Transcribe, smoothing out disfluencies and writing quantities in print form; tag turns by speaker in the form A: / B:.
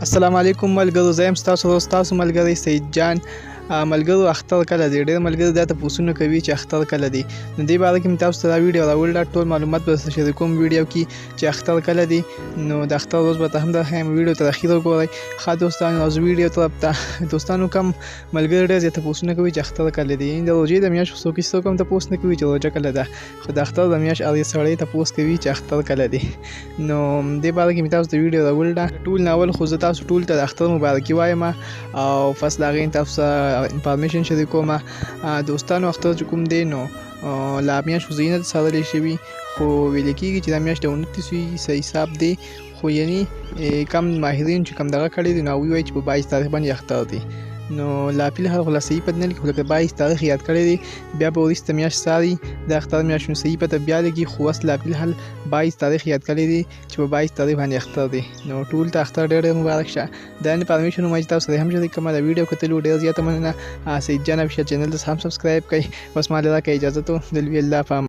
A: السلام علیکم ملګرو، زه یم ستاسو دوست ستاسو ملګری سید جان. ملګرو اختر کله دی؟ ډېر ملګري دا تپوسونه کوي چې اختر کله دی. نو دې باره کې مې تاسو ته دا ویډیو راوړل، ټول معلومات به درسره شریکوم ویډیو کې چې اختر کله دی. نو د اختر ورځ به هم درښیم، ویډیو تر اخره وګورئ. ښه دوستانو، او زه ویډیو طرف ته دوستانو کم ملګري ډېر زیات تپوسونه کوي چې اختر کله دی. د روژې د میاشت څوک هېڅوک هم تپوس نه کوي چې روژه کله ده، خو د اختر د میاشت هر سړی تپوس کوي چې اختر کله دی. نو دې باره کې مې تاسو ته ویډیو راوړل. ټول ناول خو زه تاسو ټول ته د اختر مبارکي وایم او فصل د هغې تاسو سره انفارمیشن شریکوم. دوستانو اختر چې کوم دی نو لا میاشت خو زینت څارلی شوي، خو ویل کېږي چې دا میاشت د 29 صحیح حساب دی، خو یعنې کم ماهرین چې کم دغه کړی دی نو هغوی وایي چې په 22 تاریخ باندې اختر دی. نو لا فلحال خو لا صحیح پته نه لګي، خو لکه 22 تاریخ یاد کړی دی، بیا به وروسته میاشت څاري د اختر میاشت نو صحیح پته بیا لګي، خو اوس لا فلحال 22 تاریخ یاد کړی دی چې په 22 تاریخ باندې اختر دی. نو ټول ته اختر ډېر ډېر مبارک شه. دا انفارمیشن وایي چې تاسو سره هم شریک کړم. د ویډیو کتلو ډېر زیاته مننه. سید جان افیشیل چینل ته هم سبسکرایب کړئ. اوس ما له راکړئ اجازه، د لوی الله په امان.